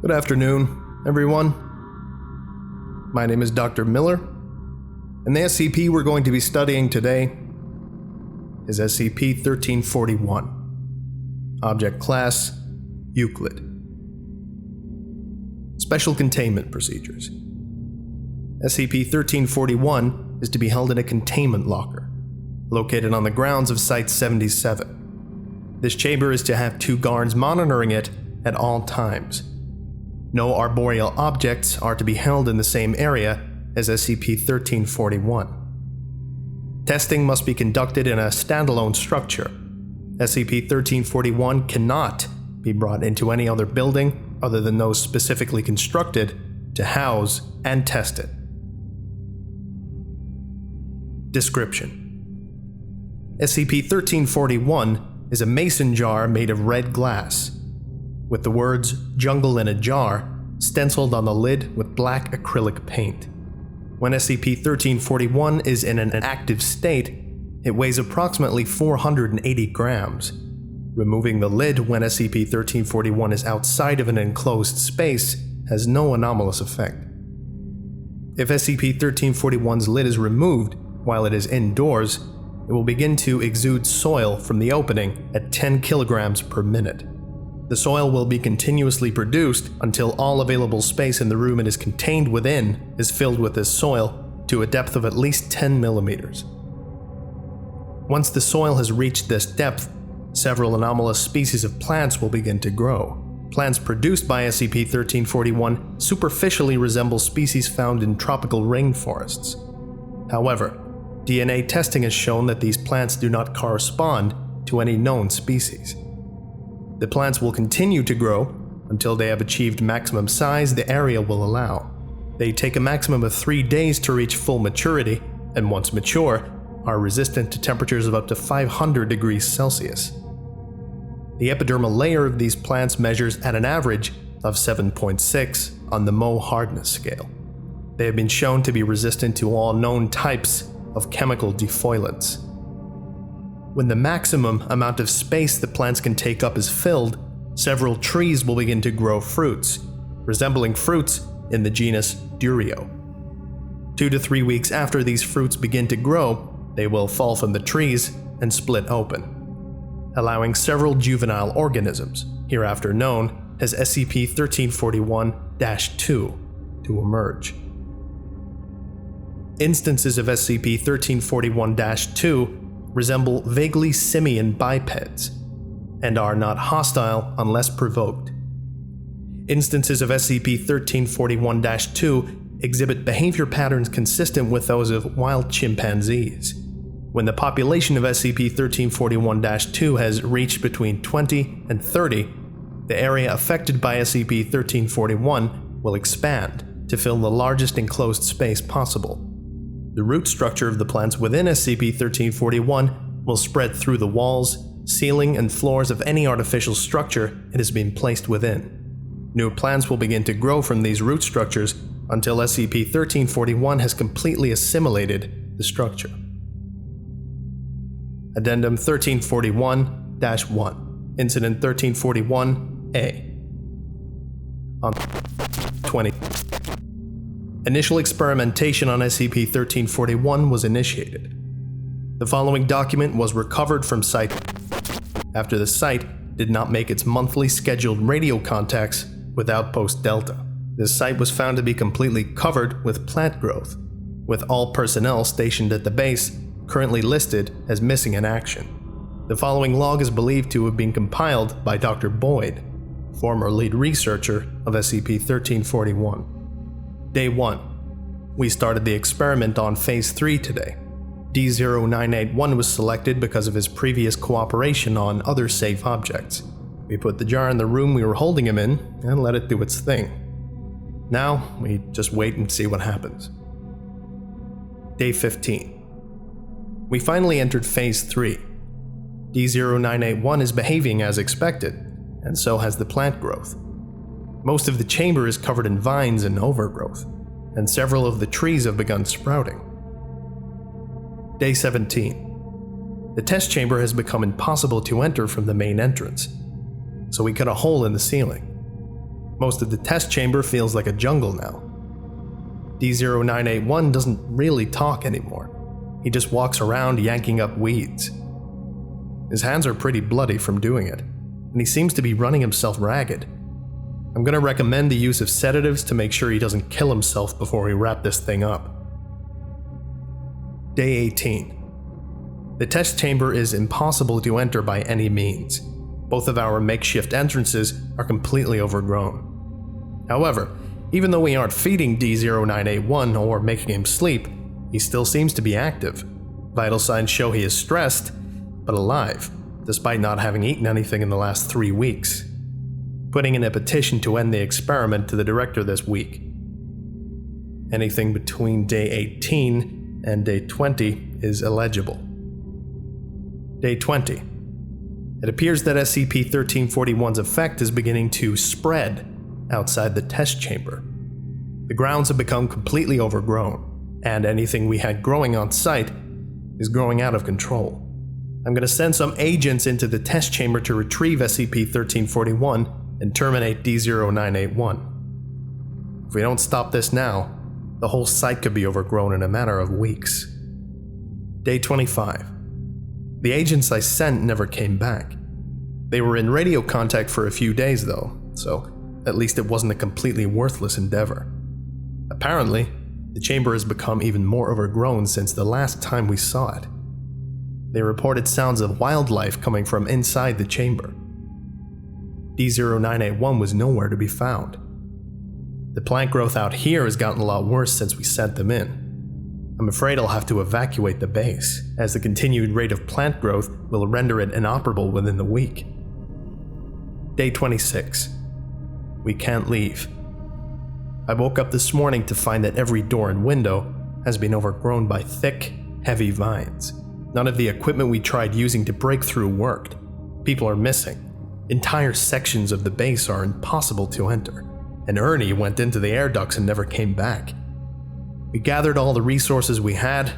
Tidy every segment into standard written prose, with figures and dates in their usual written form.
Good afternoon, everyone. My name is Dr. Miller, and the SCP we're going to be studying today is SCP-1341. Object Class: Euclid. Special Containment Procedures. SCP-1341 is to be held in a containment locker, located on the grounds of Site-77. This chamber is to have 2 guards monitoring it at all times. No arboreal objects are to be held in the same area as SCP-1341. Testing must be conducted in a standalone structure. SCP-1341 cannot be brought into any other building other than those specifically constructed to house and test it. Description: SCP-1341 is a mason jar made of red glass, with the words "Jungle in a Jar" stenciled on the lid with black acrylic paint. When SCP-1341 is in an active state, it weighs approximately 480 grams. Removing the lid when SCP-1341 is outside of an enclosed space has no anomalous effect. If SCP-1341's lid is removed while it is indoors, it will begin to exude soil from the opening at 10 kilograms per minute. The soil will be continuously produced until all available space in the room it is contained within is filled with this soil to a depth of at least 10 millimeters. Once the soil has reached this depth, several anomalous species of plants will begin to grow. Plants produced by SCP-1341 superficially resemble species found in tropical rainforests. However, DNA testing has shown that these plants do not correspond to any known species. The plants will continue to grow until they have achieved maximum size the area will allow. They take a maximum of 3 days to reach full maturity, and once mature, are resistant to temperatures of up to 500 degrees Celsius. The epidermal layer of these plants measures at an average of 7.6 on the Mohs hardness scale. They have been shown to be resistant to all known types of chemical defoliants. When the maximum amount of space the plants can take up is filled, several trees will begin to grow fruits, resembling fruits in the genus Dureo. 2 to 3 weeks after these fruits begin to grow, they will fall from the trees and split open, allowing several juvenile organisms, hereafter known as SCP-1341-2, to emerge. Instances of SCP-1341-2 resemble vaguely simian bipeds, and are not hostile unless provoked. Instances of SCP-1341-2 exhibit behavior patterns consistent with those of wild chimpanzees. When the population of SCP-1341-2 has reached between 20 and 30, the area affected by SCP-1341 will expand to fill the largest enclosed space possible. The root structure of the plants within SCP-1341 will spread through the walls, ceiling, and floors of any artificial structure it has been placed within. New plants will begin to grow from these root structures until SCP-1341 has completely assimilated the structure. Addendum 1341-1, Incident 1341-A. On 20. Initial experimentation on SCP-1341 was initiated. The following document was recovered from Site after the Site did not make its monthly scheduled radio contacts with Outpost Delta. This site was found to be completely covered with plant growth, with all personnel stationed at the base currently listed as missing in action. The following log is believed to have been compiled by Dr. Boyd, former lead researcher of SCP-1341. Day 1. We started the experiment on Phase 3 today. D0981 was selected because of his previous cooperation on other safe objects. We put the jar in the room we were holding him in and let it do its thing. Now, we just wait and see what happens. Day 15. We finally entered Phase 3. D0981 is behaving as expected, and so has the plant growth. Most of the chamber is covered in vines and overgrowth, and several of the trees have begun sprouting. Day 17. The test chamber has become impossible to enter from the main entrance, so we cut a hole in the ceiling. Most of the test chamber feels like a jungle now. D0981 doesn't really talk anymore. He just walks around yanking up weeds. His hands are pretty bloody from doing it, and he seems to be running himself ragged. I'm going to recommend the use of sedatives to make sure he doesn't kill himself before we wrap this thing up. Day 18. The test chamber is impossible to enter by any means. Both of our makeshift entrances are completely overgrown. However, even though we aren't feeding D0981 or making him sleep, he still seems to be active. Vital signs show he is stressed, but alive, despite not having eaten anything in the last 3 weeks. Putting in a petition to end the experiment to the director this week. Anything between day 18 and day 20 is illegible. Day 20. It appears that SCP-1341's effect is beginning to spread outside the test chamber. The grounds have become completely overgrown, and anything we had growing on site is growing out of control. I'm going to send some agents into the test chamber to retrieve SCP-1341 and terminate D0981. If we don't stop this now, the whole site could be overgrown in a matter of weeks. Day 25. The agents I sent never came back. They were in radio contact for a few days though, so at least it wasn't a completely worthless endeavor. Apparently, the chamber has become even more overgrown since the last time we saw it. They reported sounds of wildlife coming from inside the chamber. D0981 was nowhere to be found. The plant growth out here has gotten a lot worse since we sent them in. I'm afraid I'll have to evacuate the base, as the continued rate of plant growth will render it inoperable within the week. Day 26. We can't leave. I woke up this morning to find that every door and window has been overgrown by thick, heavy vines. None of the equipment we tried using to break through worked. People are missing. Entire sections of the base are impossible to enter, and Ernie went into the air ducts and never came back. We gathered all the resources we had,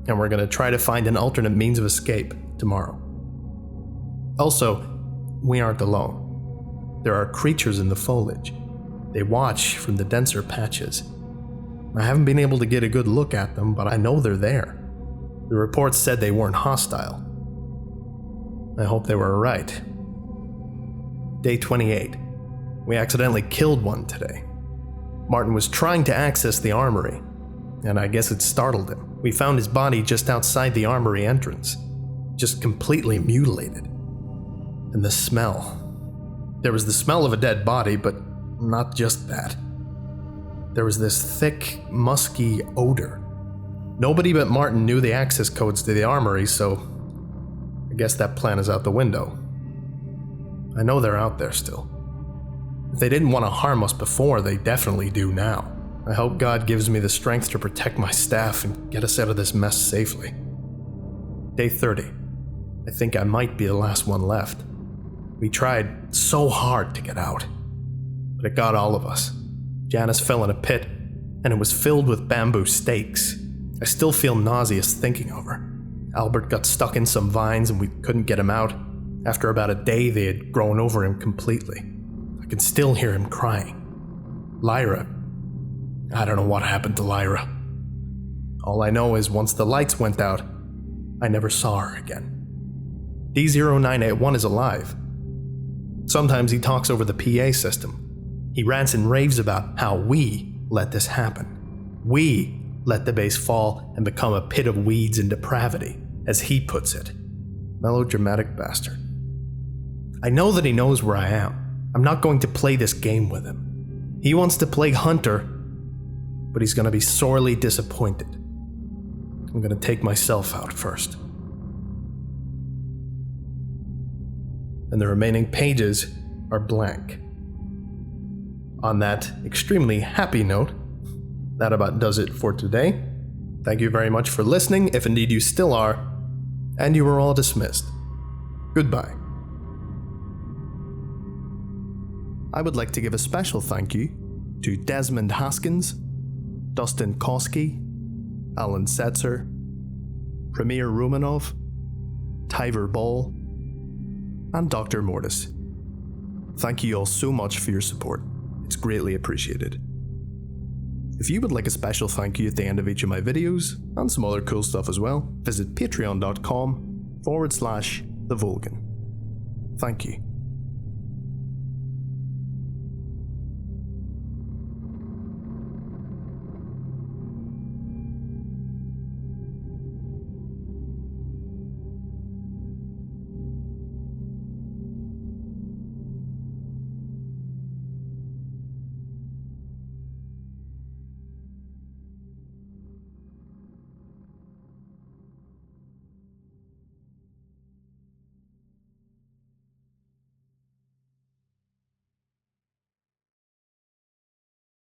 and we're going to try to find an alternate means of escape tomorrow. Also, we aren't alone. There are creatures in the foliage. They watch from the denser patches. I haven't been able to get a good look at them, but I know they're there. The reports said they weren't hostile. I hope they were right. Day 28. We accidentally killed one today. Martin was trying to access the armory, and I guess it startled him. We found his body just outside the armory entrance, just completely mutilated. And the smell. There was the smell of a dead body, but not just that. There was this thick, musky odor. Nobody but Martin knew the access codes to the armory, so I guess that plan is out the window. I know they're out there still. If they didn't want to harm us before, they definitely do now. I hope God gives me the strength to protect my staff and get us out of this mess safely. Day 30. I think I might be the last one left. We tried so hard to get out, but it got all of us. Janice fell in a pit, and it was filled with bamboo stakes. I still feel nauseous thinking of her. Albert got stuck in some vines and we couldn't get him out. After about a day, they had grown over him completely. I can still hear him crying. Lyra. I don't know what happened to Lyra. All I know is once the lights went out, I never saw her again. D0981 is alive. Sometimes he talks over the PA system. He rants and raves about how we let this happen. We let the base fall and become a pit of weeds and depravity, as he puts it. Melodramatic bastard. I know that he knows where I am. I'm not going to play this game with him. He wants to play Hunter, but he's going to be sorely disappointed. I'm going to take myself out first. And the remaining pages are blank. On that extremely happy note, that about does it for today. Thank you very much for listening, if indeed you still are, and you are all dismissed. Goodbye. I would like to give a special thank you to Desmond Haskins, Dustin Koski, Alan Setzer, Premier Rumanov, Tyver Ball, and Dr. Mortis. Thank you all so much for your support. It's greatly appreciated. If you would like a special thank you at the end of each of my videos, and some other cool stuff as well, visit patreon.com/TheVolgun. Thank you.